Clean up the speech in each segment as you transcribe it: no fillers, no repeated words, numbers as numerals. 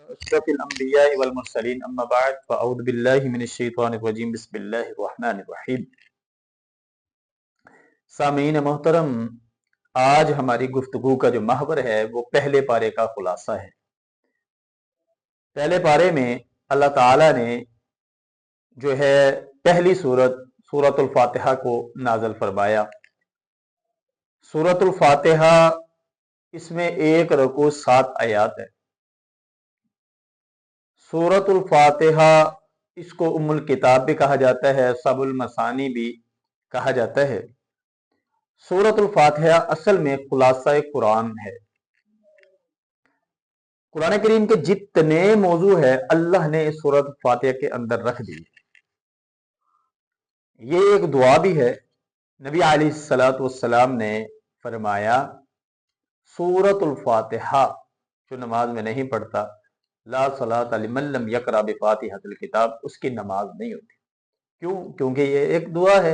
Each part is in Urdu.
أشرف الأنبياء والمرسلين أما بعد فأعوذ بالله من الشيطان الرجيم بسم الله الرحمن الرحیم۔ سامعین محترم، آج ہماری گفتگو کا جو محور ہے وہ پہلے پارے کا خلاصہ ہے۔ پہلے پارے میں اللہ تعالیٰ نے جو ہے پہلی سورت الفاتحہ کو نازل فرمایا۔ سورت الفاتحہ اس میں 1 رکوع 7 آیات ہے۔ سورت الفاتحہ اس کو ام الکتاب بھی کہا جاتا ہے، سب المثانی بھی کہا جاتا ہے۔ سورت الفاتحہ اصل میں خلاصہ قرآن ہے۔ قرآن کریم کے جتنے موضوع ہے اللہ نے اس سورت الفاتحہ کے اندر رکھ دی۔ یہ ایک دعا بھی ہے۔ نبی علیہ السلام نے فرمایا سورت الفاتحہ جو نماز میں نہیں پڑھتا، لا صلاۃ لمن لم یقرأ بفاتحۃ الکتاب، اس کی نماز نہیں ہوتی۔ کیوں؟ کیونکہ یہ ایک دعا ہے،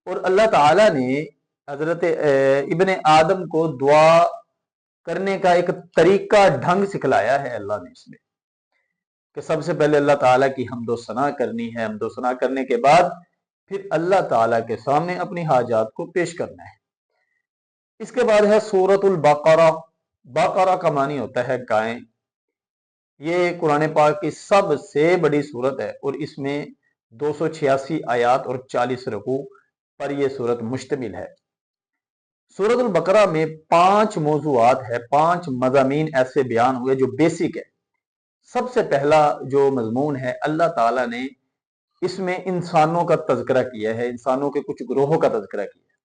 اور اللہ تعالیٰ نے حضرت ابن آدم کو دعا کرنے کا ایک طریقہ ڈھنگ سکھلایا ہے اللہ نے اس میں، کہ سب سے پہلے اللہ تعالیٰ کی حمد و ثنا کرنی ہے، حمد و ثنا کرنے کے بعد پھر اللہ تعالیٰ کے سامنے اپنی حاجات کو پیش کرنا ہے۔ اس کے بعد ہے سورت البقرہ۔ بقرہ کا معنی ہوتا ہے گائے۔ یہ قرآن پاک کی سب سے بڑی سورت ہے، اور اس میں 286 آیات اور 40 رکوع پر یہ سورت مشتمل ہے۔ سورت البقرہ میں 5 موضوعات ہے، 5 مضامین ایسے بیان ہوئے جو بیسک ہے۔ سب سے پہلا جو مضمون ہے، اللہ تعالیٰ نے اس میں انسانوں کا تذکرہ کیا ہے، انسانوں کے کچھ گروہوں کا تذکرہ کیا ہے۔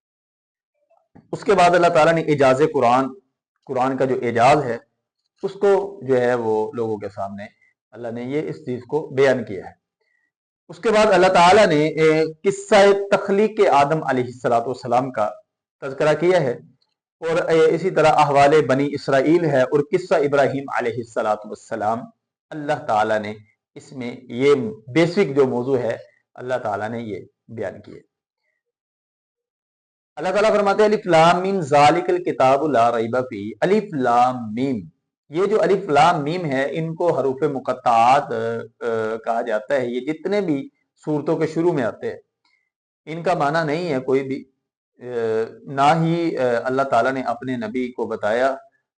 اس کے بعد اللہ تعالیٰ نے اعجاز قرآن کا جو اعجاز ہے اس کو جو ہے وہ لوگوں کے سامنے اللہ نے یہ اس چیز کو بیان کیا ہے۔ اس کے بعد اللہ تعالیٰ نے قصہ تخلیق آدم علیہ السلام کا تذکرہ کیا ہے، اور اسی طرح احوال بنی اسرائیل ہے، اور قصہ ابراہیم علیہ السلام۔ اللہ تعالیٰ نے اس میں یہ بیسک جو موضوع ہے اللہ تعالیٰ نے یہ بیان کیے۔ اللہ تعالیٰ فرماتے ہیں الف لام میم ذالک الکتاب لا ریب فیہ۔ الف لام میم، یہ جو الف لام میم ہے ان کو حروف مقطعات کہا جاتا ہے۔ یہ جتنے بھی سورتوں کے شروع میں آتے ہیں ان کا معنی نہیں ہے کوئی بھی، نہ ہی اللہ تعالیٰ نے اپنے نبی کو بتایا،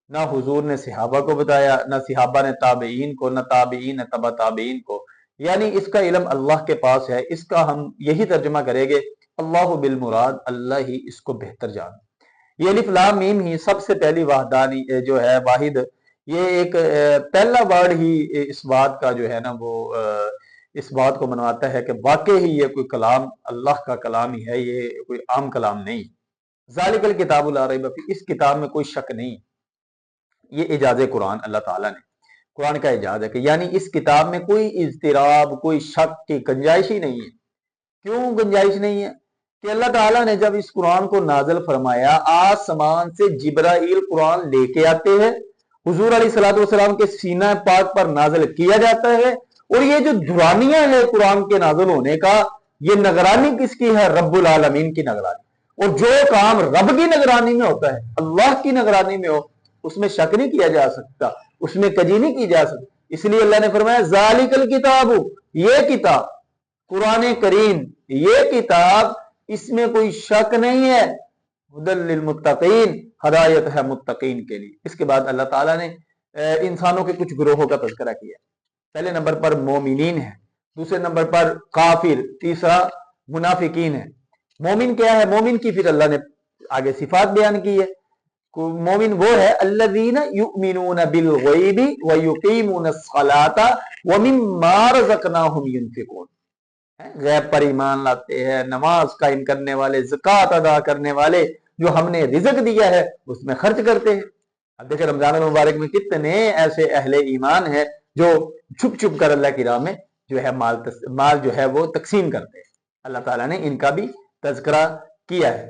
نہ حضور نے صحابہ کو بتایا، نہ صحابہ نے تابعین کو، نہ تابعین نے تبع تابعین کو۔ یعنی اس کا علم اللہ کے پاس ہے۔ اس کا ہم یہی ترجمہ کریں گے اللہ بالمراد، اللہ ہی اس کو بہتر جانے۔ یہ الف لام میم ہی سب سے پہلی وحدانی جو ہے واحد، یہ ایک پہلا ورڈ ہی اس بات کا جو ہے نا وہ اس بات کو منواتا ہے کہ واقعی ہی یہ کوئی کلام اللہ کا کلام ہی ہے، یہ کوئی عام کلام نہیں۔ ذالک الکتاب لا ریب فیہ، اس کتاب میں کوئی شک نہیں۔ یہ اعجاز قرآن اللہ تعالیٰ نے، قرآن کا اعجاز ہے کہ یعنی اس کتاب میں کوئی اضطراب، کوئی شک کی گنجائش ہی نہیں ہے۔ کیوں گنجائش نہیں ہے؟ کہ اللہ تعالیٰ نے جب اس قرآن کو نازل فرمایا، آسمان سے جبرائیل قرآن لے کے آتے ہیں، حضور علیہ السلام کے سینہ پاک پر نازل کیا جاتا ہے، اور یہ جو دورانیہ ہے قرآن کے نازل ہونے کا، یہ نگرانی کس کی ہے؟ رب العالمین کی نگرانی۔ اور جو کام رب کی نگرانی میں ہوتا ہے، اللہ کی نگرانی میں ہو، اس میں شک نہیں کیا جا سکتا، اس میں کجی نہیں کی جا سکتی۔ اس لیے اللہ نے فرمایا ذالک الکتاب، یہ کتاب قرآن کریم، یہ کتاب اس میں کوئی شک نہیں ہے، ہدی للمتقین، ہدایت ہے متقین کے لیے۔ اس کے بعد اللہ تعالیٰ نے انسانوں کے کچھ گروہوں کا تذکرہ کیا۔ پہلے نمبر پر مومنین ہے، دوسرے نمبر پر کافر، تیسرا منافقین ہے۔ مومن کیا ہے؟ مومن کی پھر اللہ نے آگے صفات بیان کی ہے۔ مومن وہ ہے الذین یؤمنون بالغیب ویقیمون الصلاۃ ومما رزقناہم ینفقون، غیب پر ایمان لاتے ہیں، نماز قائم کرنے والے، زکوٰۃ ادا کرنے والے، جو ہم نے رزق دیا ہے اس میں خرچ کرتے ہیں۔ اب دیکھیں رمضان المبارک میں کتنے ایسے اہل ایمان ہیں جو چھپ چھپ کر اللہ کی راہ میں جو ہے مال جو ہے وہ تقسیم کرتے ہیں۔ اللہ تعالیٰ نے ان کا بھی تذکرہ کیا ہے۔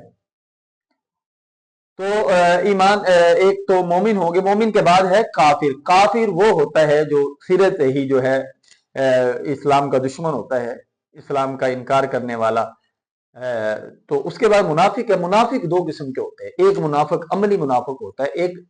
تو ایمان ایک تو مومن ہوں گے، مومن کے بعد ہے کافر۔ کافر وہ ہوتا ہے جو سرت ہی جو ہے اسلام کا دشمن ہوتا ہے، اسلام کا انکار کرنے والا۔ تو اس کے بعد منافق ہے۔ منافق 2 قسم کے ہوتے ہیں، ایک منافق عملی منافق ہوتا ہے، ایک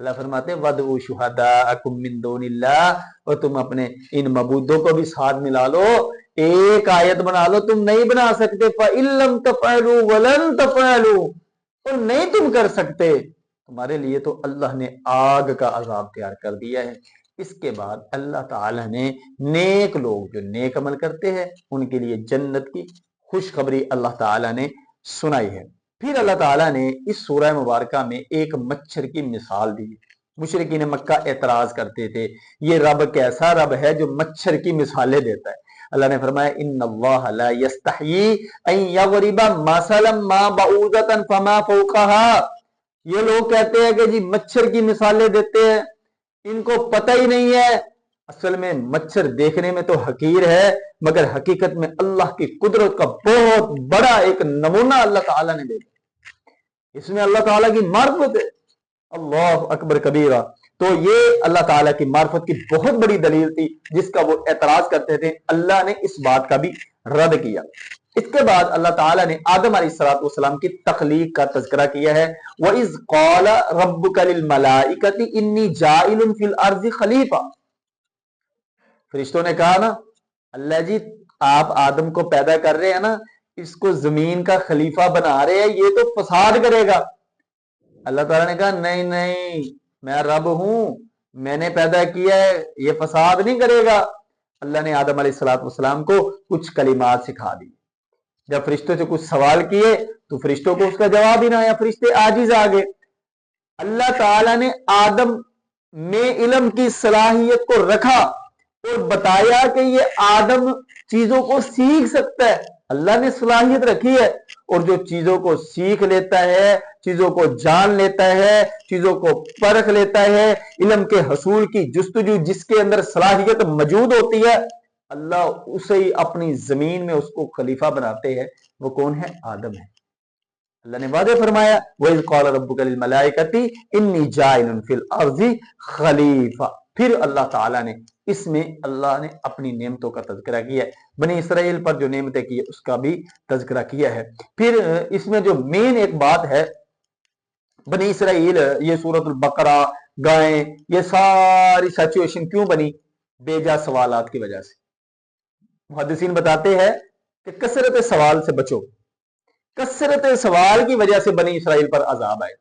اللہ فرماتے ہیں وَدْعُوا شُهَدَاءَكُم مِّن دُونِ اللَّهِ، اور تم اپنے ان معبودوں کو بھی ساتھ ملا لو، ایک آیت بنا لو، تم نہیں بنا سکتے فَإِن لَّمْ تَفْعَلُوا وَلَن تَفْعَلُوا، اور نہیں تم کر سکتے، تمہارے لیے تو اللہ نے آگ کا عذاب تیار کر دیا ہے۔ اس کے بعد اللہ تعالی نے نیک لوگ جو نیک عمل کرتے ہیں ان کے لیے جنت کی خوشخبری اللہ تعالی نے سنائی ہے۔ پھر اللہ تعالیٰ نے اس سورہ مبارکہ میں ایک مچھر کی مثال دی۔ مشرکین مکہ اعتراض کرتے تھے یہ رب کیسا رب ہے جو مچھر کی مثالیں دیتا ہے؟ اللہ نے فرمایا ان اللہ لا یستحیی ان یضرب مثلا ما بعوضۃ فما فوقها، یہ لوگ کہتے ہیں کہ جی مچھر کی مثالیں دیتے ہیں، ان کو پتہ ہی نہیں ہے۔ اصل میں مچھر دیکھنے میں تو حقیر ہے مگر حقیقت میں اللہ کی قدرت کا بہت بڑا ایک نمونہ اللہ تعالیٰ نے دے دیا، اس میں اللہ تعالیٰ کی معرفت ہے، اللہ اکبر کبیرہ۔ تو یہ اللہ تعالیٰ کی معرفت کی بہت بڑی دلیل تھی جس کا وہ اعتراض کرتے تھے، اللہ نے اس بات کا بھی رد کیا۔ اس کے بعد اللہ تعالیٰ نے آدم علیہ السلام کی تخلیق کا تذکرہ کیا ہے، وَإِذْ قَالَ رَبُّكَ لِلْمَلَائِكَةِ إِنِّي جَاعِلٌ فِي الْأَرْضِ خَلِيفَةً، فرشتوں نے کہا نا اللہ جی آپ آدم کو پیدا کر رہے ہیں نا، اس کو زمین کا خلیفہ بنا رہے ہیں، یہ تو فساد کرے گا۔ اللہ تعالیٰ نے کہا نہیں نہیں میں رب ہوں، میں نے پیدا کیا ہے، یہ فساد نہیں کرے گا۔ اللہ نے آدم علیہ السلام کو کچھ کلمات سکھا دی، جب فرشتوں سے کچھ سوال کیے تو فرشتوں کو اس کا جواب ہی نہ آیا، فرشتے عاجز آ گئے۔ اللہ تعالیٰ نے آدم میں علم کی صلاحیت کو رکھا اور بتایا کہ یہ آدم چیزوں کو سیکھ سکتا ہے، اللہ نے صلاحیت رکھی ہے، اور جو چیزوں کو سیکھ لیتا ہے، چیزوں کو جان لیتا ہے، چیزوں کو پرکھ لیتا ہے، علم کے حصول کی جستجو جس کے اندر صلاحیت موجود ہوتی ہے، اللہ اسے ہی اپنی زمین میں اس کو خلیفہ بناتے ہیں، وہ کون ہے؟ آدم ہے۔ اللہ نے وعدہ فرمایا وَإِذْ قَالَ رَبُّكَ لِلْمَلَائِكَةِ إِنِّي جَاعِلٌ فِي الْأَرْضِ خَلِيفَةً، پھر اللہ تعالیٰ نے اس میں اللہ نے اپنی نعمتوں کا تذکرہ کیا ہے، بنی اسرائیل پر جو نعمتیں کی ہے اس کا بھی تذکرہ کیا ہے۔ پھر اس میں جو مین ایک بات ہے، بنی اسرائیل، یہ سورۃ البقرہ، گائیں، یہ ساری سچویشن کیوں بنی؟ بیجا سوالات کی وجہ سے۔ محدثین بتاتے ہیں کہ کثرت سوال سے بچو، کثرت سوال کی وجہ سے بنی اسرائیل پر عذاب آئے۔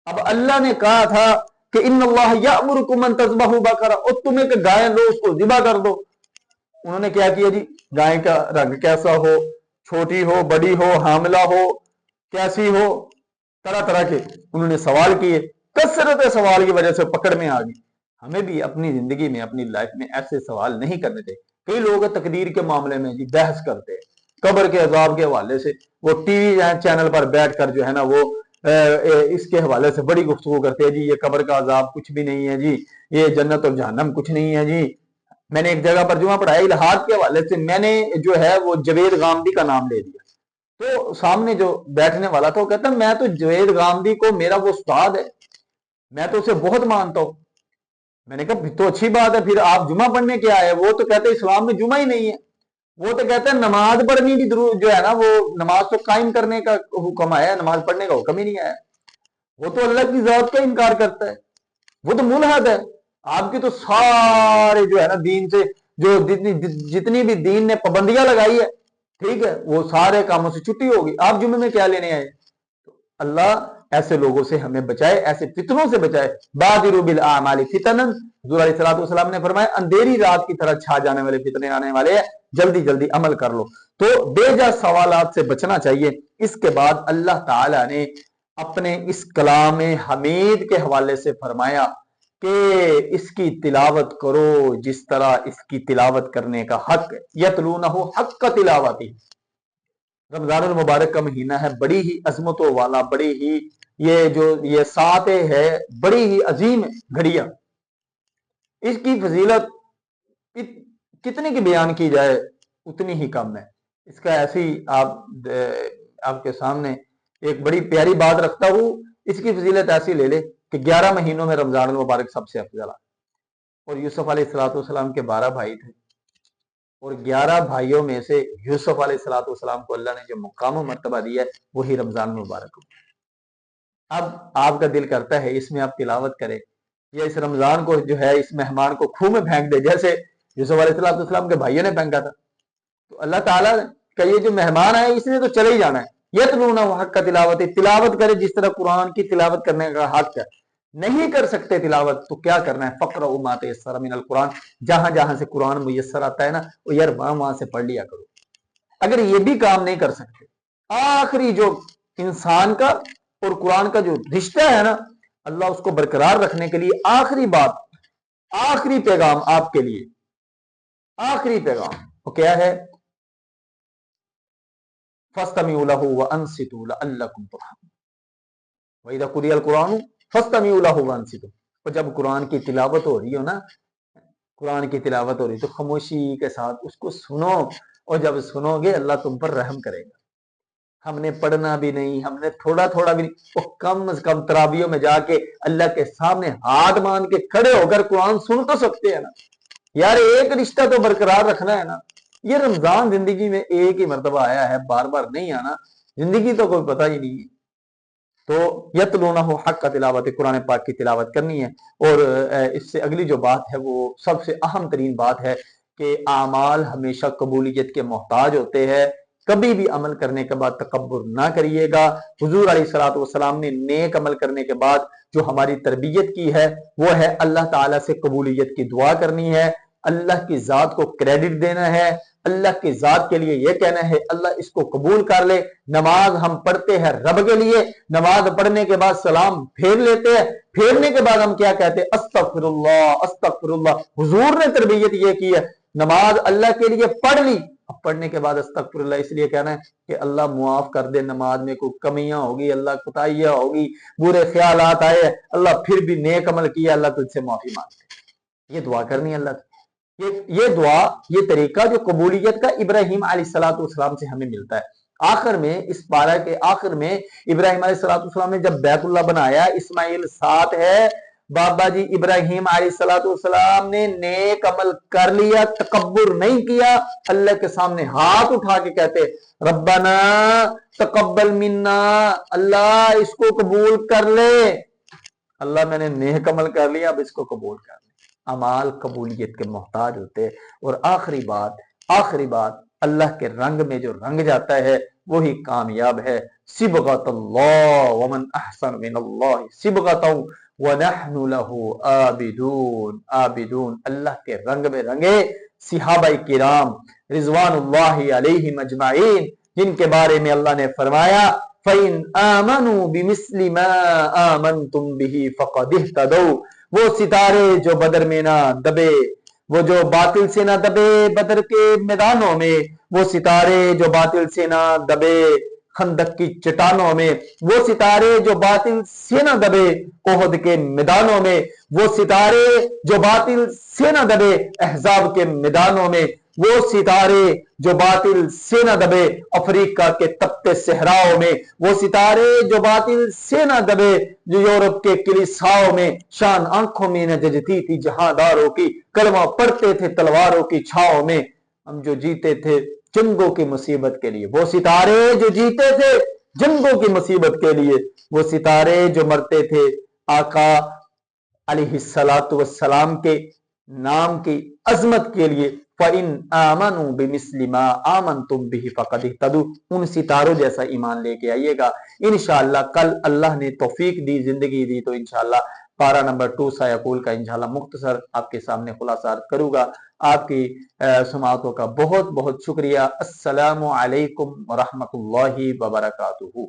اب اللہ نے کہا تھا کہ ان اللہ یأمرکم ان تذبحوا بقرہ، اور تمہیں کہ گائے لو اس کو ذبح کر دو۔ انہوں نے کیا کیا جی؟ گائے کا رنگ کیسا ہو، چھوٹی ہو، بڑی ہو، حاملہ ہو، کیسی ہو، طرح طرح کے انہوں نے سوال کیے، کثرت سوال کی وجہ سے پکڑ میں آ گئی۔ ہمیں بھی اپنی زندگی میں اپنی لائف میں ایسے سوال نہیں کرنے تھے۔ کئی لوگ تقدیر کے معاملے میں جی بحث کرتے ہیں، قبر کے عذاب کے حوالے سے وہ ٹی وی چینل پر بیٹھ کر جو ہے نا وہ اس کے حوالے سے بڑی گفتگو کرتے ہیں، جی یہ قبر کا عذاب کچھ بھی نہیں ہے، جی یہ جنت اور جہنم کچھ نہیں ہے۔ جی میں نے ایک جگہ پر جمعہ پڑھایا، الہاد کے حوالے سے میں نے جو ہے وہ جوید غامدی کا نام لے دیا، تو سامنے جو بیٹھنے والا تھا وہ کہتا میں تو جوید غامدی کو میرا وہ استاد ہے، میں تو اسے بہت مانتا ہوں۔ میں نے کہا پھر تو اچھی بات ہے، پھر آپ جمعہ پڑھنے کیا آئے؟ وہ تو کہتے اسلام میں جمعہ ہی نہیں ہے، وہ تو کہتے ہیں نماز پڑھنی بھی جو ہے نا وہ نماز تو قائم کرنے کا حکم آیا ہے، نماز پڑھنے کا حکم ہی نہیں آیا۔ وہ تو اللہ کی ذات کا انکار کرتا ہے، وہ تو ملحد ہے۔ آپ کی تو سارے جو ہے نا دین سے جو جتنی بھی دین نے پابندیاں لگائی ہے، ٹھیک ہے، وہ سارے کاموں سے چھٹی ہوگی، آپ جمعے میں کیا لینے آئے؟ اللہ ایسے لوگوں سے ہمیں بچائے، ایسے فتنوں سے بچائے۔ بادروا بالاعمال فتنا، حضور علیہ السلام نے فرمایا اندھیری رات کی طرح چھا جانے والے فتنے آنے والے ہیں، جلدی جلدی عمل کر لو۔ تو بے جا سوالات سے بچنا چاہیے۔ اس کے بعد اللہ تعالی نے اپنے اس کلام حمید کے حوالے سے فرمایا کہ اس کی تلاوت کرو جس طرح اس کی تلاوت کرنے کا حق، یتلونہ حق تلاوتی۔ رمضان المبارک کا مہینہ ہے، بڑی ہی عظمتوں والا، بڑی ہی یہ ساتھ ہے، بڑی ہی عظیم گھڑیاں، اس کی فضیلت کتنی کی بیان کی جائے اتنی ہی کم ہے۔ اس کا ایسی آپ کے سامنے ایک بڑی پیاری بات رکھتا ہوں، اس کی فضیلت ایسی لے لے کہ 11 مہینوں میں رمضان المبارک سب سے افضل ہے، اور یوسف علیہ السلام کے 12 بھائی تھے، اور 11 بھائیوں میں سے یوسف علیہ السلام کو اللہ نے جو مقام و مرتبہ دیا ہے وہی رمضان المبارک اب آپ کا دل کرتا ہے اس میں آپ تلاوت کریں یا اس رمضان کو جو ہے اس مہمان کو کھو میں پھینک دے، جیسے یوسف علیہ السلام کے بھائیوں نے پھینکا تھا. تو اللہ تعالیٰ کا یہ جو مہمان آئے اس نے تو چلے ہی جانا ہے. یتلون حق کا تلاوت، تلاوت کرے جس طرح قرآن کی تلاوت کرنے کا حق ہے. نہیں کر سکتے تلاوت تو کیا کرنا ہے؟ فقرؤ ما تیسر من القرآن، جہاں جہاں سے قرآن میسر آتا ہے نا وہ یار وہاں سے پڑھ لیا کرو. اگر یہ بھی کام نہیں کر سکتے، آخری جو انسان کا اور قرآن کا جو رشتہ ہے نا اللہ اس کو برقرار رکھنے کے لیے آخری بات، آخری پیغام آپ کے لیے، آخری پیغام وہ کیا ہے؟ فَاسْتَمِعُوا لَهُ وَأَنصِتُوا لَعَلَّكُمْ تُرْحَمُونَ. وَإِذَا قُرِئَ الْقُرْآنُ فَاسْتَمِعُوا لَهُ وَأَنصِتُوا. اور جب قرآن کی تلاوت ہو رہی ہو نا، قرآن کی تلاوت ہو رہی تو خاموشی کے ساتھ اس کو سنو، اور جب سنو گے اللہ تم پر رحم کرے گا. ہم نے پڑھنا بھی نہیں، ہم نے تھوڑا تھوڑا بھی نہیں، وہ کم از کم تراویحوں میں جا کے اللہ کے سامنے ہاتھ مان کے کھڑے ہو کر قرآن سن تو سکتے ہیں نا یار. ایک رشتہ تو برقرار رکھنا ہے نا. یہ رمضان زندگی میں ایک ہی مرتبہ آیا ہے، بار بار نہیں آنا. زندگی تو کوئی پتہ ہی نہیں ہے. تو یتلونہ حق کا تلاوت، قرآن پاک کی تلاوت کرنی ہے. اور اس سے اگلی جو بات ہے وہ سب سے اہم ترین بات ہے کہ اعمال ہمیشہ قبولیت کے محتاج ہوتے ہیں. کبھی بھی عمل کرنے کے بعد تکبر نہ کریے گا. حضور علیہ الصلوۃ والسلام نے نیک عمل کرنے کے بعد جو ہماری تربیت کی ہے وہ ہے اللہ تعالیٰ سے قبولیت کی دعا کرنی ہے، اللہ کی ذات کو کریڈٹ دینا ہے، اللہ کی ذات کے لیے یہ کہنا ہے اللہ اس کو قبول کر لے. نماز ہم پڑھتے ہیں رب کے لیے، نماز پڑھنے کے بعد سلام پھیر لیتے ہیں، پھیرنے کے بعد ہم کیا کہتے ہیں؟ استغفر اللہ استغفر اللہ. حضور نے تربیت یہ کی ہے، نماز اللہ کے لیے پڑھ لی، اب پڑھنے کے بعد استغفر اللہ اس لیے کہنا ہے کہ اللہ معاف کر دے، نماز میں کوئی کمیاں ہوگی، اللہ کوتاہیاں ہوگی، برے خیالات آئے، اللہ پھر بھی نیک عمل کیا، اللہ تجھ سے معافی مانگتے. یہ دعا کرنی ہے اللہ. یہ دعا، یہ طریقہ جو قبولیت کا ابراہیم علیہ السلام سے ہمیں ملتا ہے. آخر میں اس پارہ کے آخر میں ابراہیم علیہ السلام نے جب بیت اللہ بنایا، اسماعیل ساتھ ہے، بابا جی ابراہیم علیہ السلام نے نیک عمل کر لیا، تکبر نہیں کیا، اللہ کے سامنے ہاتھ اٹھا کے کہتے ربنا تقبل منا، اللہ اس کو قبول کر لے، اللہ میں نے نیک عمل کر لیا اب اس کو قبول کر لے. اعمال قبولیت کے محتاج ہوتے. اور آخری بات اللہ کے رنگ میں جو رنگ جاتا ہے وہی کامیاب ہے. صبغۃ اللہ ومن احسن من اللہ صبغۃ ونحن له عابدون. اللہ کے رنگ میں رنگے صحابہ کرام رضوان اللہ علیہم اجمعین، جن کے بارے میں اللہ نے فرمایا فَإِنْ آمَنُوا بِمِثْلِ مَا آمَنْتُمْ بِهِ فَقَدِ اهْتَدَوْا. وہ ستارے جو بدر میں نہ دبے، وہ جو باطل سے نہ دبے بدر کے میدانوں میں، وہ ستارے جو باطل سے نہ دبے خندق کی چٹانوں میں، وہ ستارے جو باطل سے نہ دبے احد کے میدانوں میں، وہ ستارے جو باطل سے نہ دبے احزاب کے میدانوں میں، وہ ستارے جو باطل سے نہ دبے افریقہ کے تپتے صحراؤں میں، وہ ستارے جو باطل سے نہ دبے جو یورپ کے کلیساؤں میں، شان آنکھوں میں نہ ججتی تھی جہانداروں کی، کلمہ پڑھتے تھے تلواروں کی چھاؤں میں، ہم جو جیتے تھے جنگوں کی مصیبت کے لیے، وہ ستارے جو جیتے تھے جنگوں کی مصیبت کے لیے، وہ ستارے جو مرتے تھے آقا علیہ السلام کے نام کی عظمت کے لیے. فَإِنْ آمَنُوا بِمِثْلِ مَا آمَنْتُمْ بِهِ فَقَدِ اهْتَدُوا. ان ستاروں جیسا ایمان لے کے آئیے گا انشاءاللہ. کل اللہ نے توفیق دی، زندگی دی تو انشاءاللہ پارہ نمبر 2 سایقول کا انشاءاللہ مختصر آپ کے سامنے خلاصہ کروں گا. آپ کی سماعتوں کا بہت بہت شکریہ. السلام علیکم ورحمۃ اللہ وبرکاتہ.